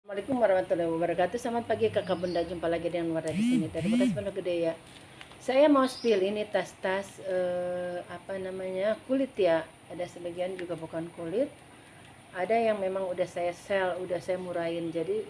Assalamualaikum warahmatullahi wabarakatuh. Selamat pagi kakak bunda, jumpa lagi dengan Wardah di sini dari Bekas Pondok Gede ya. Saya mau spill ini tas-tas kulit ya. Ada sebagian juga bukan kulit. Ada yang memang udah saya sell, udah saya murahin. Jadi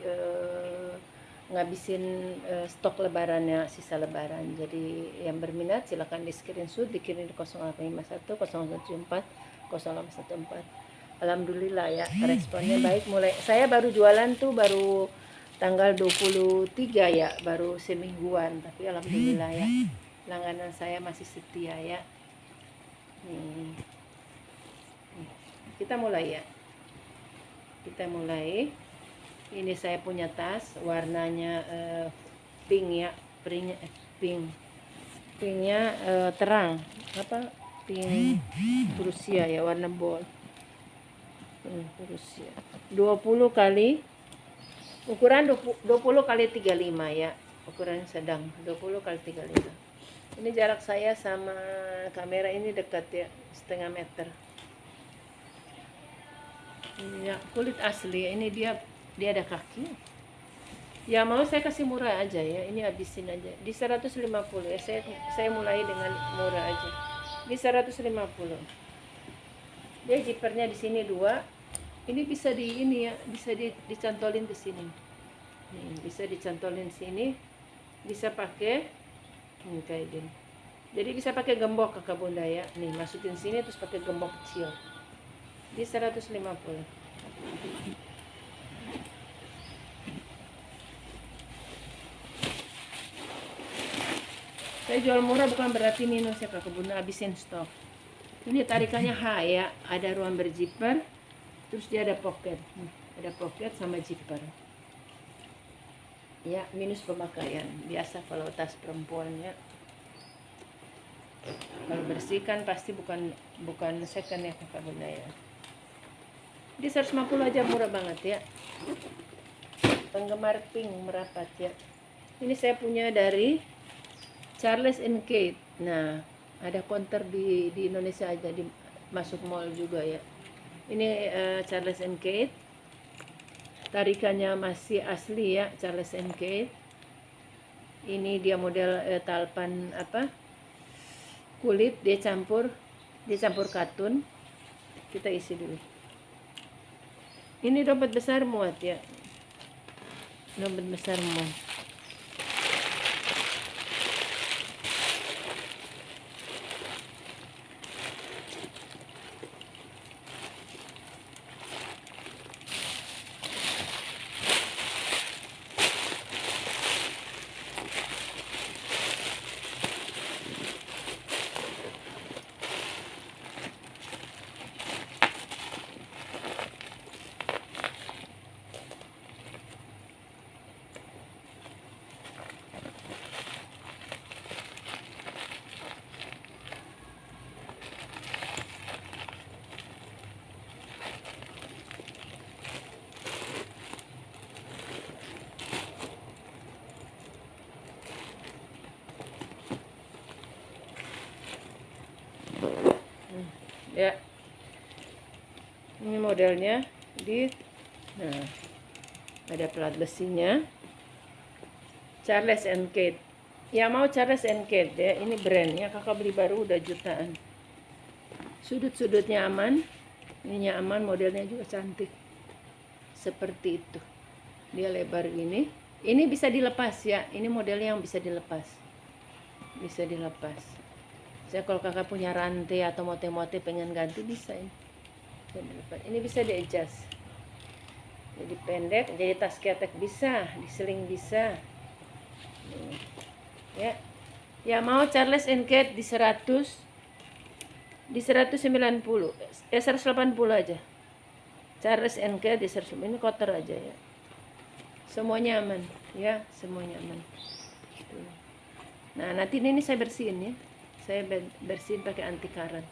ngabisin stok lebarannya, sisa lebaran. Jadi yang berminat silakan di screenshot, dikirim di 0851 014 0814. Alhamdulillah ya, responnya baik. Mulai saya baru jualan tuh baru tanggal 23 ya, baru semingguan, tapi alhamdulillah ya, langganan saya masih setia ya. Nih, kita mulai ya. Kita mulai. Ini saya punya tas, warnanya pink ya, pink. Pinknya terang, pink Rusia ya, warna bold. Rusia 20 kali ukuran 20 kali 35 ya, ukuran sedang 20 kali 35. Ini jarak saya sama kamera ini dekat ya, setengah meter. Ini ya, kulit asli. Ini dia ada kaki ya. Mau saya kasih murah aja ya, ini habisin aja di 150 ya. Saya mulai dengan murah aja di 150. Dia zippernya di sini 2. Ini bisa dicantolin ke sini. Nih, bisa dicantolin sini. Bisa pakai kayak gini. Jadi bisa pakai gembok kakak bunda ya. Nih, masukin sini terus pakai gembok kecil. Di 150. Saya jual murah bukan berarti minus ya kakak bunda, habisin stok. Ini tarikannya H ya, ada ruang berzipper. Terus dia ada pocket, ada pocket sama zipper. Ya, minus pemakaian. Biasa kalau tas perempuan ya. Kalau bersihkan pasti bukan second ya kakak bunda ya. Di 150 aja, murah banget ya. Penggemar pink merapat ya. Ini saya punya dari Charles & Kate. Nah, ada counter di Indonesia aja, masuk mall juga ya. Ini Charles & Kate. Tarikannya masih asli ya, Charles & Kate. Ini dia model talpan kulit, dia campur katun. Kita isi dulu. Ini dompet besar muat ya. Dompet besar muat. Ya, ini modelnya nah, ada plat besinya, Charles & Kate ya. Mau Charles & Kate ya, ini brandnya, kakak beli baru udah jutaan. Sudut-sudutnya aman, ininya aman, modelnya juga cantik seperti itu. Dia lebar gini, ini bisa dilepas ya. Ini modelnya yang bisa dilepas, saya kalau kakak punya rantai atau mote-mote pengen ganti bisa ini. Ini bisa di adjust, jadi pendek, jadi tas ketek bisa, diseling bisa. Ya, ya mau Charles & Kate di 190, 180 aja. Charles & Kate di 190. Ini kotor aja ya, semuanya aman ya, semuanya aman. Nah, nanti ini saya bersihin ya. Saya bersihin pakai anti karat.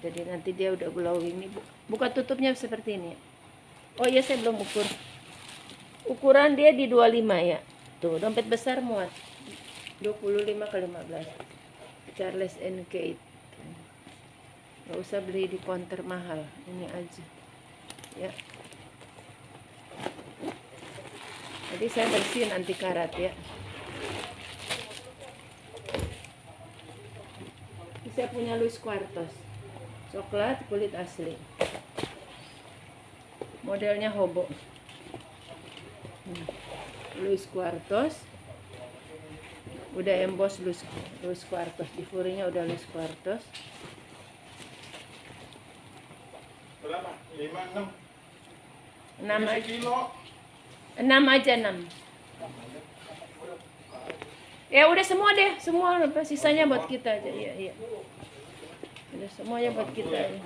Jadi nanti dia udah glowing. Ini buka tutupnya seperti ini. Oh iya, saya belum ukur. Ukuran dia di 25 ya. Tuh, dompet besar muat. 25 kali 15. Charles & Kate. Gak usah beli di counter mahal. Ini aja. Ya. Jadi saya bersihin anti karat ya. Ini saya punya Luis Quartos, coklat kulit asli, modelnya hobo. Luis Quartos, udah emboss Luis Quartos, di furinya udah Luis Quartos. Berapa? 5, 6. 6 aja. Kilo. 6 aja 6. Ya udah semua deh, semua sisanya buat kita aja. Iya. Udah semuanya buat kita aja.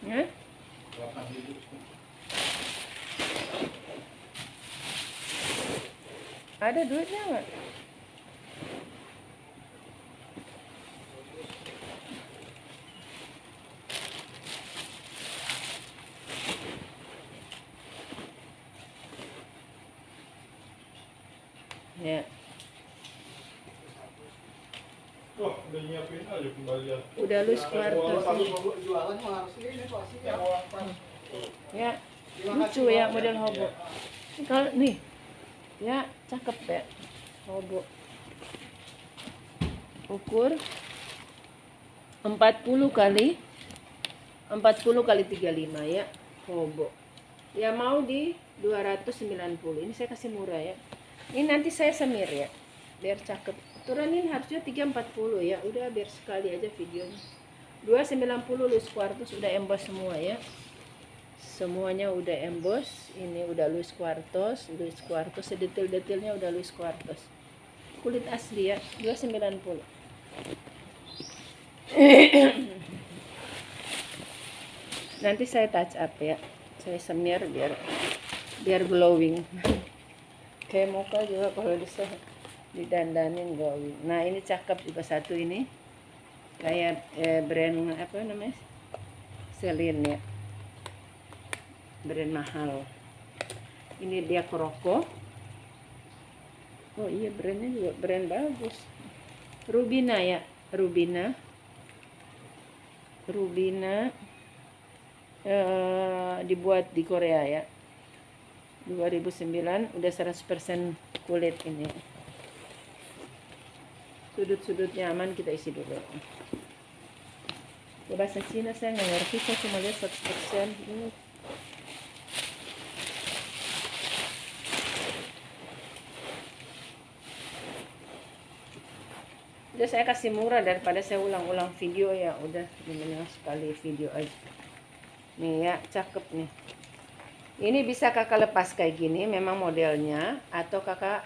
Ya? Ada duitnya nggak? Ya. Oh, udah nyiapin aja kembalian. Udah Luis Quartos. Jualan mah harus ini pastinya. Ya. Lucu ya model hobo. Ini kalau nih. Ya, cakep ya. Hobo. Ukur 40 kali 35 ya. Hobo. Ya mau di 290. Ini saya kasih murah ya. Ini nanti saya semir ya. Biar cakep. Turunin harusnya 340 ya. Udah biar sekali aja videonya. 290 Luis Quartos udah emboss semua ya. Semuanya udah emboss. Ini udah Luis Quartos, sedetail-detailnya udah Luis Quartos. Kulit asli ya, 290. Nanti saya touch up ya. Saya semir biar glowing. Kayak muka juga kalau bisa didandanin glowing. Nah, ini cakep juga satu ini. Kayak brand apa namanya? Celine ya. Brand mahal. Ini dia Kroko. Oh iya, brandnya juga brand bagus. Rubina ya, Rubina dibuat di Korea ya. 2009 udah 100% kulit ini. Sudut-sudutnya aman, kita isi dulu. Bahasa Cina saya nggak ngerti, saya cuma lihat 100% ini. Udah saya kasih murah daripada saya ulang-ulang video ya. Udah mendingan sekali video aja. Nih ya, cakep nih. Ini bisa kakak lepas kayak gini, memang modelnya, atau kakak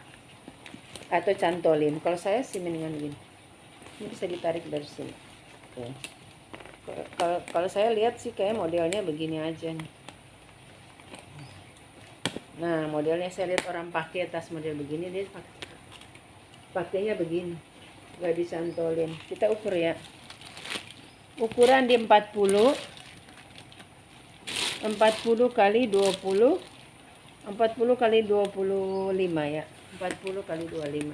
cantolin. Kalau saya sih mendingan gini. Ini bisa ditarik dari sini. Oke. Kalau saya lihat sih kayak modelnya begini aja nih. Nah, modelnya saya lihat orang pakai tas model begini, dia pakainya begini. Gak dicantolin. Kita ukur ya. Ukuran di 40 kali 20, 40 kali 25 ya. 40 kali 25.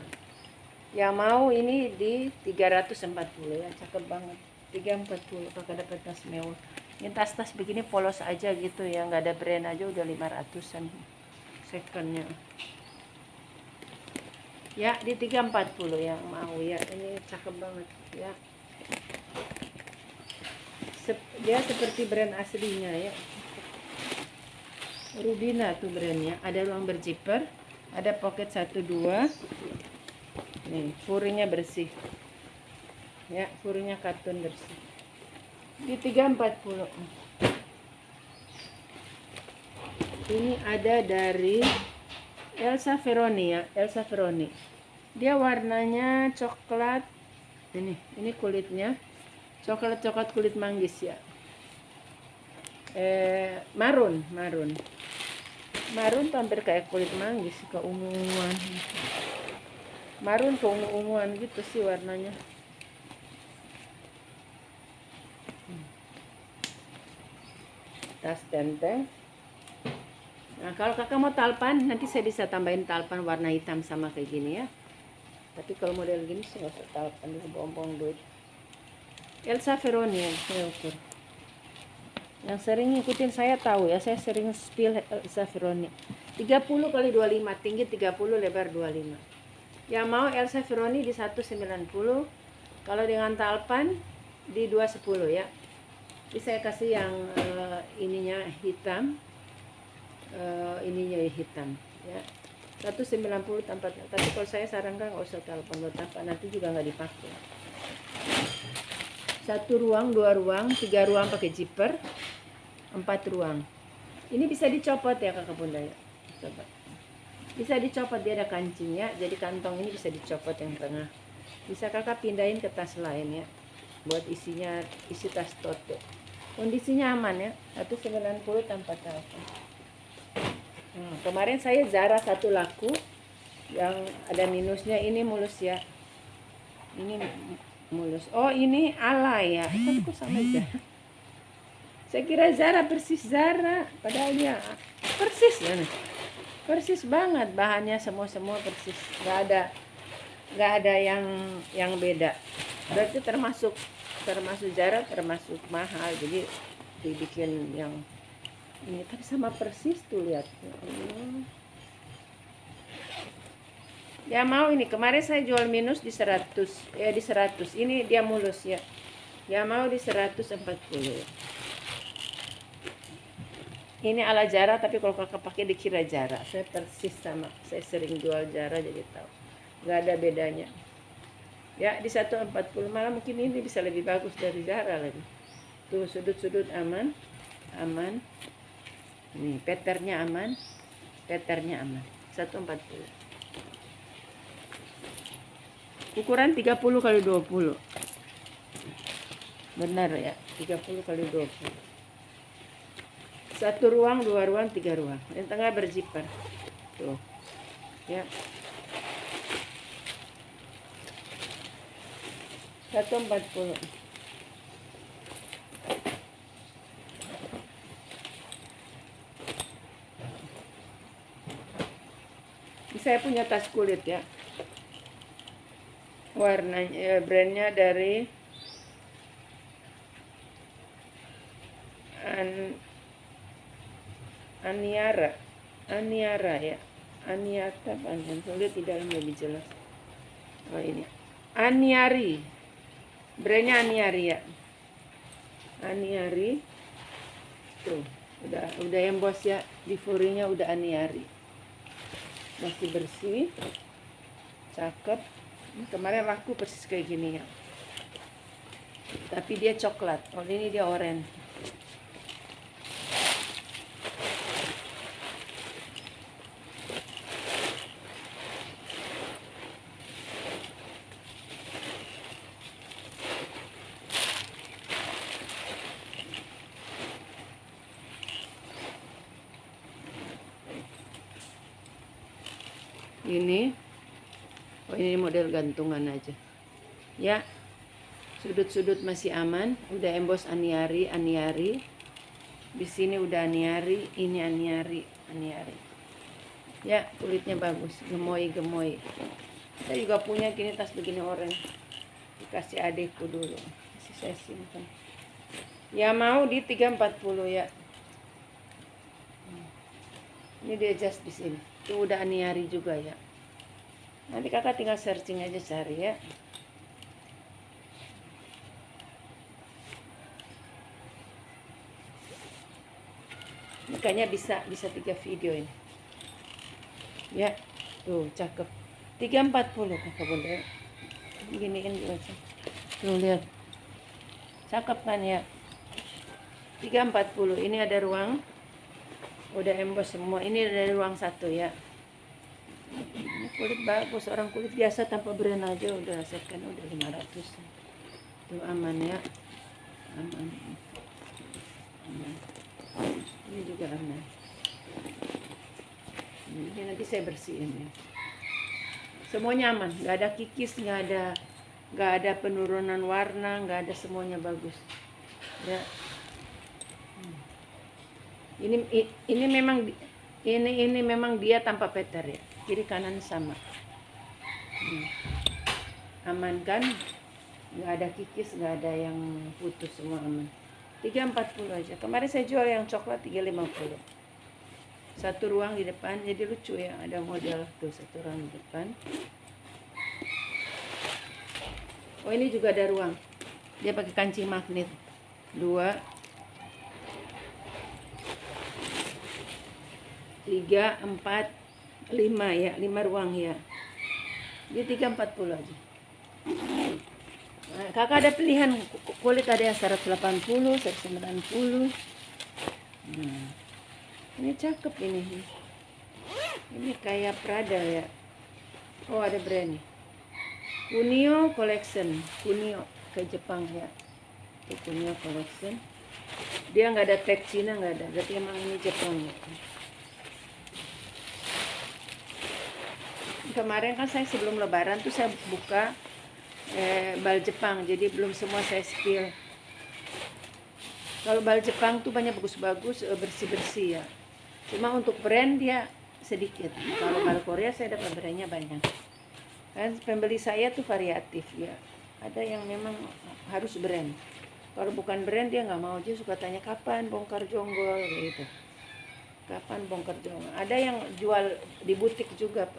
Yang mau ini di 340 ya, cakep banget. 340 pakai dapat tas mewah. Ini tas-tas begini polos aja gitu ya, nggak ada brand aja udah 500-an secondnya. Ya, di 340 yang mau ya. Ini cakep banget ya. Dia seperti brand aslinya ya. Rubina tuh brandnya. Ada ruang berzipper, ada pocket 1 2. Nih, furinya bersih. Ya, furinya katun bersih. Di 340. Ini ada dari Elsa Veroni ya, Elsa Veroni. Dia warnanya coklat. Ini kulitnya coklat kulit manggis ya. Marun tuh hampir kayak kulit manggis, keunguan. Marun keunguan gitu sih warnanya. Tas tenteng. Nah, kalau kakak mau talpan, nanti saya bisa tambahin talpan warna hitam sama kayak gini ya. Tapi kalau model gini sih nggak usah talpan, bohong duit. Elsa Veroni yang saya ukur. Yang sering ngikutin saya tahu ya, saya sering spill Elsa Veroni. 30 kali 25, tinggi 30, lebar 25. Yang mau Elsa Veroni di 190. Kalau dengan Talpan di 210 ya. Jadi saya kasih yang ininya hitam. Ininya hitam ya. 190 tanpa, tapi kalau saya sarankan nggak usah telepon buat apa, nanti juga nggak dipakai. 1 ruang, 2 ruang, 3 ruang pakai zipper, 4 ruang. Ini bisa dicopot ya kakak bunda ya. Coba. Bisa dicopot, dia ada kancingnya, jadi kantong ini bisa dicopot yang tengah. Bisa kakak pindahin ke tas lain ya, buat isinya, isi tas tote. Kondisinya aman ya, 190 tanpa telepon. Kemarin saya Zara satu laku yang ada minusnya, ini mulus ya. Ini mulus. Oh ini alay ya. Tapi kok sama Zara? Saya kira Zara persis Zara, padahal dia persis ya nih. Persis banget bahannya, semua persis. Nggak ada yang beda. Berarti termasuk Zara termasuk mahal. Jadi dibikin yang ini, tapi sama persis tuh, lihat. Ya mau ini, kemarin saya jual minus di 100 ya, di 100. Ini dia mulus ya. Ya mau di 140. Ini ala Zara, tapi kalau kakak pakai dikira Zara. Saya persis sama, saya sering jual Zara jadi tahu. Nggak ada bedanya. Ya di 140, malah mungkin ini bisa lebih bagus dari Zara lagi. Tuh sudut-sudut aman. Nih, patternnya aman. 140. Ukuran 30 kali 20. Benar ya, 30 kali 20. 1 ruang, 2 ruang, 3 ruang. Yang tengah berzipper. Tuh. Ya. 140. Saya punya tas kulit ya, warnanya brandnya dari Aniara ya, Aniata panjang, lihat di dalam lebih jelas. Oh ini Aniari, brandnya Aniari ya, Aniari. Tuh udah emboss ya, di furinya udah Aniari. Masih bersih, cakep. Kemarin laku persis kayak gini ya, tapi dia coklat. Oh ini dia oranye. Ini model gantungan aja ya. Sudut-sudut masih aman, udah emboss Aniari. Di sini udah Aniari, ini Aniari ya. Kulitnya bagus, gemoy. Saya juga punya gini tas begini oranye, dikasih adekku dulu, masih saya simpan. Ya mau di 340 ya. Ini dia jas di sini. Itu udah Aniari juga ya. Nanti kakak tinggal searching aja, cari ya. Ini kayaknya bisa 3 video ini. Ya, tuh cakep. 340 kakak bunda. Giniin juga. Tuh lihat. Cakep kan ya. 340. Ini ada ruang. Udah emboss semua. Ini dari ruang 1 ya. Ini kulit bagus, orang kulit biasa tanpa brand aja udah second, udah 500. Tuh aman ya, aman. Ini juga aman. Ini nanti saya bersihin ya. Semuanya aman, nggak ada kikis, nggak ada penurunan warna, nggak ada, semuanya bagus ya. Ini memang dia tanpa peter ya, kiri kanan sama. Aman kan, nggak ada kikis, nggak ada yang putus, semua aman. 340 aja. Kemarin saya jual yang coklat 350. Satu ruang di depan, jadi lucu ya, ada model tuh satu ruang di depan. Oh ini juga ada ruang, dia pakai kancing magnet. 2, 3, 4, 5 ya, 5 ruang ya. Di 340 aja. Nah, kakak ada pilihan kulit, ada yang 180, 190. Ini cakep ini. Ini kayak Prada ya. Oh ada brand nih. Kunio Collection. Kunio ke Jepang ya. Itu Kunio Collection. Dia nggak ada tag Cina, nggak ada. Berarti emang ini Jepang ya. Kemarin kan saya sebelum lebaran tuh saya buka bal Jepang, jadi belum semua saya spill. Kalau bal Jepang tuh banyak bagus-bagus, bersih-bersih ya. Cuma untuk brand dia sedikit. Kalau bal Korea saya dapat brandnya banyak. Kan pembeli saya tuh variatif ya. Ada yang memang harus brand. Kalau bukan brand dia nggak mau, dia suka tanya kapan bongkar jonggol gitu. Kapan bongkar jonggol. Ada yang jual di butik juga,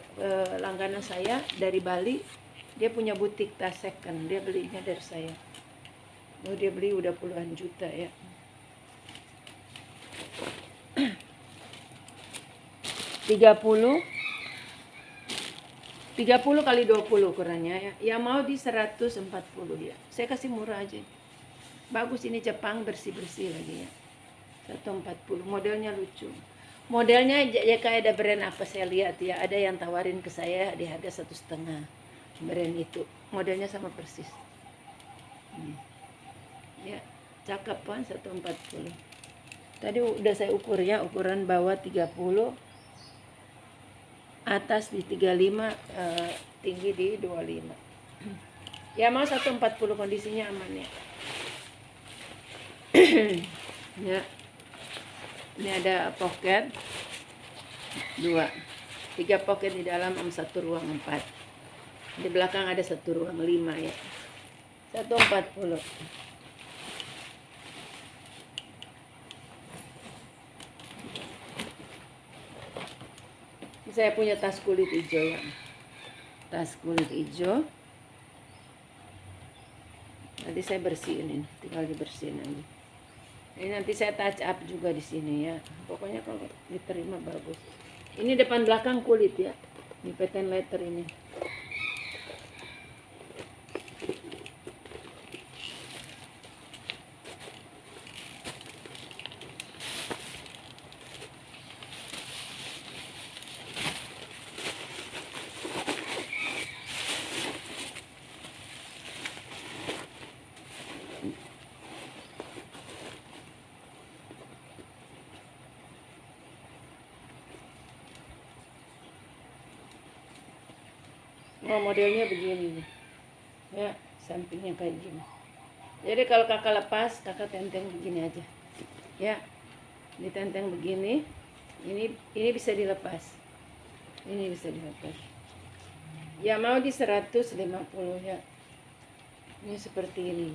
langganan saya dari Bali, dia punya butik tas second, dia belinya dari saya. Oh dia beli udah puluhan juta ya. 30 kali 20 ukurannya ya. Yang mau di 140 ya. Saya kasih murah aja. Bagus ini Jepang, bersih-bersih lagi ya. 140, modelnya lucu. Modelnya ya kayak ada brand apa saya lihat ya. Ada yang tawarin ke saya di harga 1,5. Brand itu. Modelnya sama persis. Ya, cakep kan 140. Tadi udah saya ukur ya, ukuran bawah 30, atas di 35, tinggi di 25. Ya mau 140, kondisinya aman ya. Ya. Ini ada pocket 2, 3 pocket di dalam, 1 ruang 4. Di belakang ada 1 ruang 5 ya. 140. Saya punya tas kulit hijau ya. Tas kulit hijau. Nanti saya bersihin ini, tinggal dibersihin aja. Ini nanti saya touch up juga di sini ya. Pokoknya kalau diterima bagus. Ini depan belakang kulit ya. Ini patent leather ini. Oh modelnya begini nih. Ya, sampingnya kayak gini. Jadi kalau kakak lepas, kakak tenteng begini aja. Ya, ditenteng begini. Ini bisa dilepas. Ini bisa dilepas. Ya mau di 150 ya. Ini seperti ini.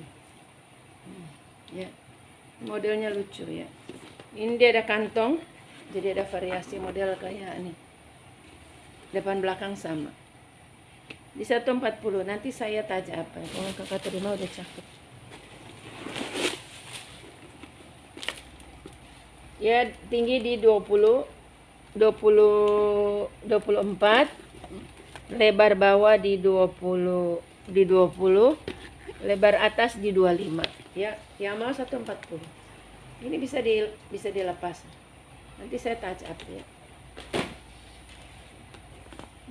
Ya, modelnya lucu ya. Ini dia ada kantong, jadi ada variasi model kayak ini. Depan belakang sama. Di 140 nanti saya touch up. Kalau kakak terima udah cakep. Ya tinggi di 24, lebar bawah di 20, lebar atas di 25. Ya, yang mau 140. Ini bisa dilepas. Nanti saya touch up ya.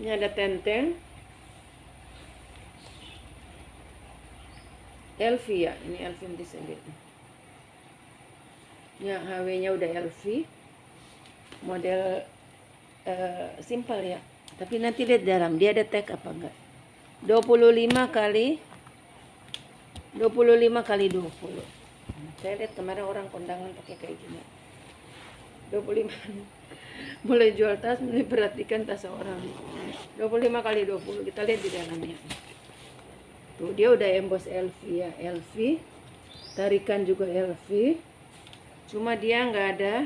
Ini ada tenteng. LV ya, ini LV bisa lihat. Ya, HW-nya udah LV. Model simple ya. Tapi nanti lihat dalam, dia ada tag apa enggak. 25 kali 20. Saya lihat kemarin orang kondangan pakai kayak gini. 25. Mulai jual tas, mulai perhatikan tas orang. 25 kali 20, kita lihat di dalamnya. Tuh dia udah emboss LV ya, LV. Tarikan juga LV. Cuma dia nggak ada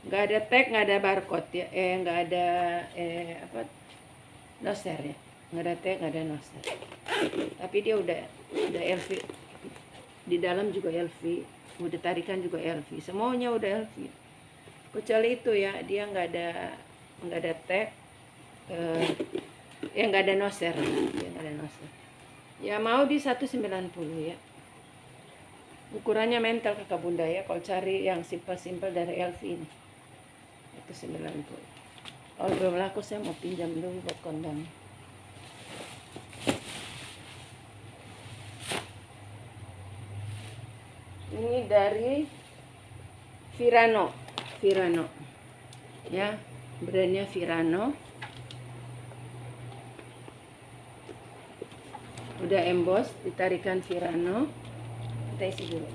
nggak ada tag, nggak ada barcode ya, nggak ada noser ya, nggak ada tag, nggak ada noser. Tapi dia udah LV, di dalam juga LV, udah tarikan juga LV, semuanya udah LV. Kecuali itu ya, dia nggak ada tag, nggak ada noser, dia nggak ada noser. Ya mau di 190 ya. Ukurannya mental kakak bunda ya, kalau cari yang simpel-simpel dari LV ini. Itu 90. Kalau belum laku saya mau pinjam dulu buat kondang. Ini dari Virano. Ya, brandnya Virano. Udah emboss, ditarikan Virano. Kita isi dulu.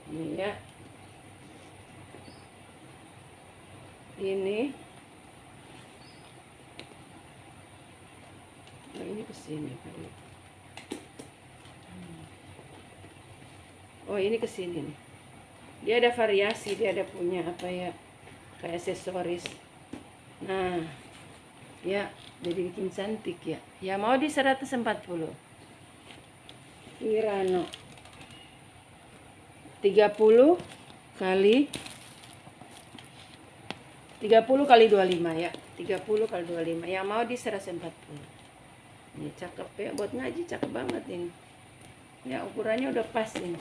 Ini ya. Ini. Nah, ini kesini kali. Oh ini kesini nih. Dia ada variasi, dia ada punya apa ya, kayak aksesoris. Nah, ya jadi bikin cantik ya. Ya mau di 140. Virano 30 kali 25 ya. 30 kali 25. Yang mau di 140. Ini cakep ya, buat ngaji cakep banget ini. Ya ukurannya udah pas ini.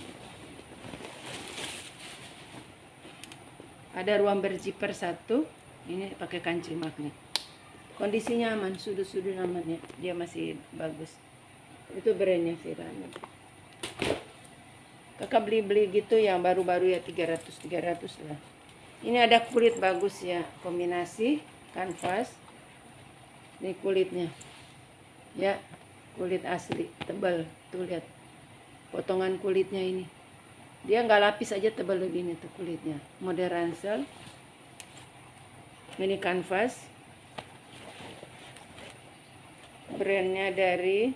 Ada ruang berziper 1. Ini pakai kancing magnet. Kondisinya aman, sudut-sudut aman ya. Dia masih bagus. Itu brandnya Virano. Kakak beli gitu yang baru-baru ya 300 lah. Ini ada kulit bagus ya, kombinasi kanvas. Ini kulitnya. Ya, kulit asli, tebal. Tuh lihat. Potongan kulitnya ini. Dia nggak lapis aja, tebal begini tuh kulitnya. Model ransel. Ini kanvas. Brandnya dari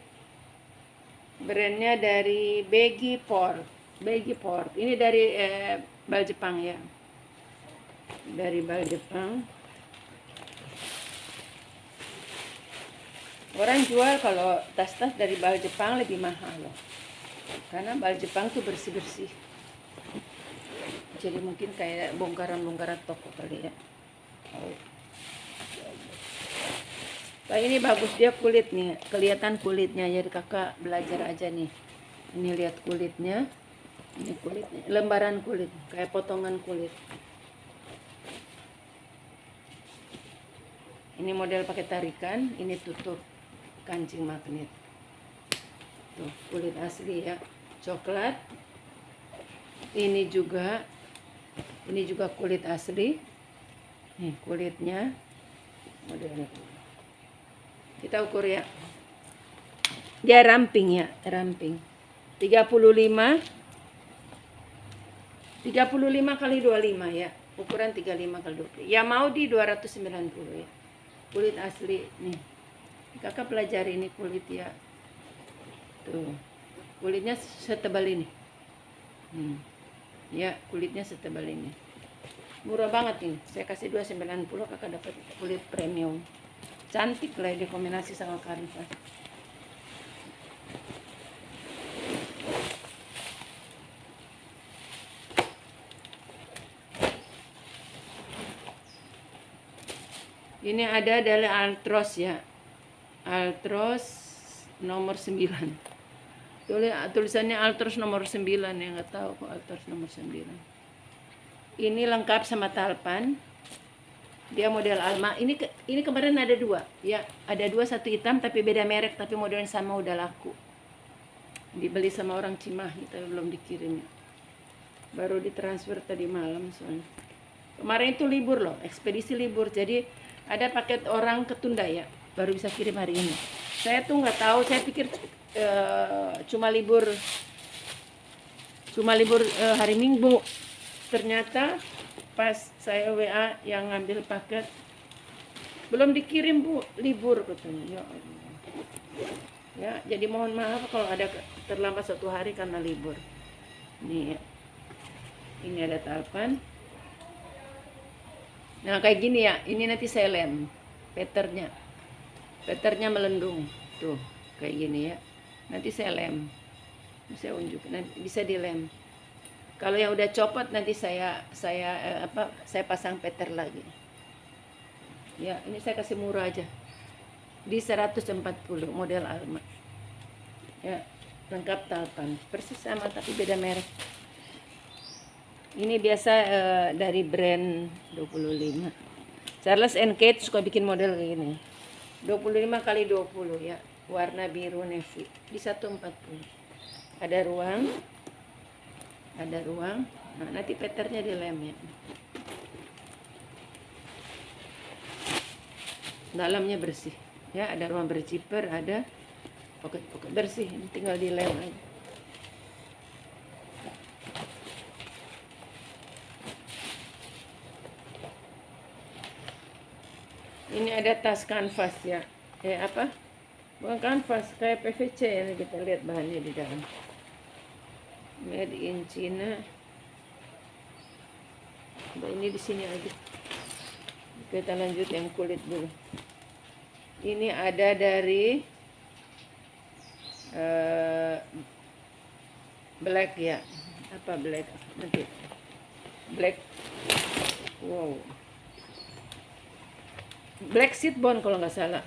Baggy Port. Ini dari bal Jepang ya. Dari bal Jepang. Orang jual kalau tas-tas dari bal Jepang lebih mahal loh. Karena bal Jepang tuh bersih-bersih. Jadi mungkin kayak bongkaran-bongkaran toko kali ya. Nah, ini bagus dia kulitnya, kelihatan kulitnya. Jadi kakak belajar aja nih. Ini lihat kulitnya. Ini kulitnya, lembaran kulit, kayak potongan kulit. Ini model pakai tarikan, ini tutup kancing magnet. Tuh, kulit asli ya, coklat. Ini juga kulit asli. Nih kulitnya, modelnya. Kita ukur ya. Dia ramping ya, ramping. 35 kali 25 ya. Ukuran 35 kali 20. Ya mau di 290 ya. Kulit asli nih. Kakak pelajari ini kulit ya. Tuh. Kulitnya setebal ini. Ya, kulitnya setebal ini. Murah banget ini. Saya kasih 290, kakak dapat kulit premium. Cantik lah dikombinasi sama kanvas. Ini ada dari Altros ya. Altros nomor 9. Tulisannya Altros nomor 9 ya, nggak tahu kok Altros nomor 9. Ini lengkap sama talpan. Dia model Alma. Ini kemarin ada 2 ya, ada 2, satu hitam tapi beda merek, tapi modelnya sama, udah laku. Dibeli sama orang Cimahi tapi belum dikirim ya. Baru ditransfer tadi malam soalnya. Kemarin itu libur loh, ekspedisi libur. Jadi ada paket orang ketunda ya, baru bisa kirim hari ini. Saya tuh nggak tahu, saya pikir cuma libur hari Minggu. Ternyata pas saya WA yang ngambil paket, belum dikirim Bu, libur katanya. Ya Allah. Ya, jadi mohon maaf kalau ada terlambat 1 hari karena libur. Nih ya. Ini ada talpan. Nah kayak gini ya, ini nanti saya lem Peternya melendung tuh kayak gini ya. Nanti saya lem, saya unjuk, nanti bisa dilem. Kalau yang udah copot nanti saya pasang peter lagi. Ya, ini saya kasih murah aja di 140 model Alma. Ya, lengkap talpan, persis sama tapi beda merek. Ini biasa dari brand 25. Charles & Kate suka bikin model kayak gini. 25 kali 20 ya, warna biru navy di 140. Ada ruang. Nah, nanti peternya dilem ya. Dalamnya bersih ya, ada ruang berzipper, ada pocket bersih, ini tinggal dilem aja. Ini ada tas kanvas ya. Bukan kanvas, kayak PVC ya. Kita lihat bahannya di dalam. Made in China. Ini di sini aja. Kita lanjut yang kulit dulu. Ini ada dari black ya. Apa black? Nanti black. Wow. Black seed bone kalau nggak salah.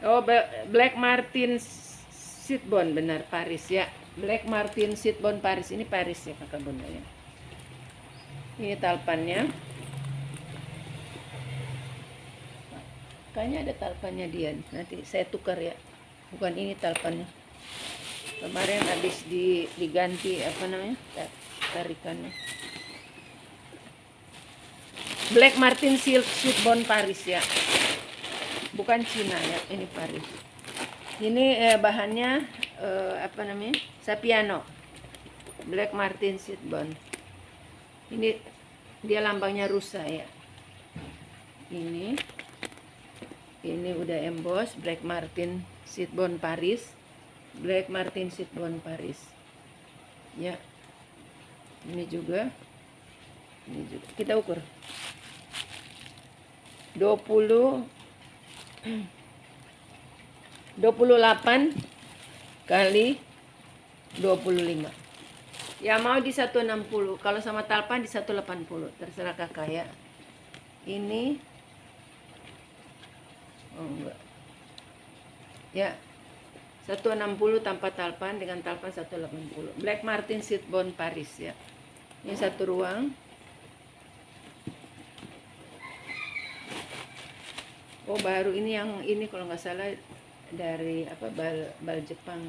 Oh, Black Martin seed bone, benar, Paris ya. Black Martin seed bone Paris, ini Paris ya kakak bunda ya. Ini talpannya. Kayaknya ada talpannya dia. Nanti saya tukar ya. Bukan ini talpannya. Kemarin habis diganti tarikannya. Black Martin Silk Bone Paris ya. Bukan Cina ya, ini Paris. Ini bahannya Sapiano. Black Martin Silk Bone. Ini dia lambangnya rusa ya. Ini udah emboss Black Martin Silk Bone Paris. Black Martin Silk Bone Paris. Ya. Ini juga. Kita ukur. 28 kali 25. Ya mau di 160, kalau sama talpan di 180, terserah kakak ya. Ini enggak. Ya. 160 tanpa talpan, dengan talpan 180. Black Martin Silk Bone Paris ya. Ini satu ruang. Oh baru ini, yang ini kalau nggak salah dari bal Jepang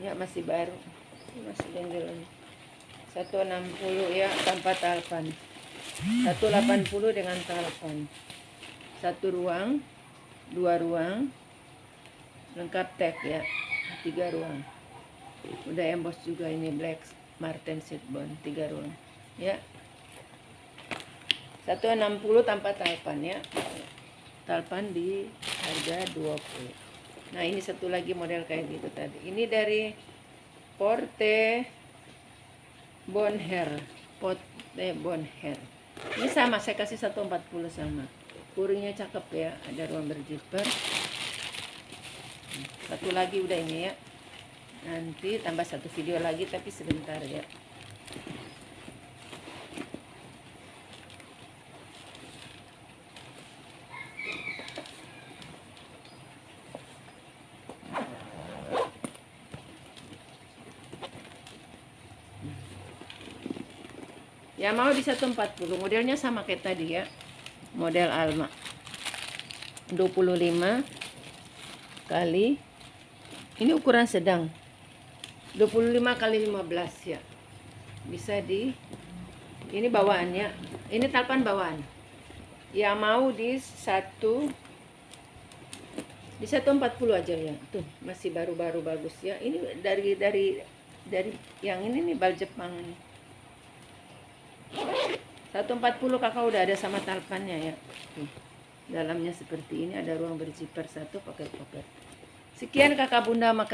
ya, masih baru, masih ganjelan. 160 ya tanpa talpan, 180 dengan talpan. Satu ruang, 2 ruang, lengkap tag ya, 3 ruang. Udah emboss juga ini Black Martin Silk Bone, 3 ruang ya. 160 tanpa talpan ya. Talpan di harga 20. Nah ini satu lagi model kayak gitu tadi. Ini dari Porte Bonheur. Ini sama, saya kasih 140 sama. Kuringnya cakep ya, ada ruang berzipper. Satu lagi udah ini ya. Nanti tambah satu video lagi tapi sebentar ya. Ya mau di 140, modelnya sama kayak tadi ya. Model Alma. 25 kali, ini ukuran sedang. 25 kali 15 ya. Bisa ini bawaannya. Ini talpan bawaan. Ya mau di 140 aja ya. Tuh, masih baru-baru bagus ya. Ini dari yang ini nih bal Jepang nih. 140 kakak udah ada sama talpannya ya. Nih, dalamnya seperti ini, ada ruang berzipper satu pakai koper. Sekian kakak bunda, makasih.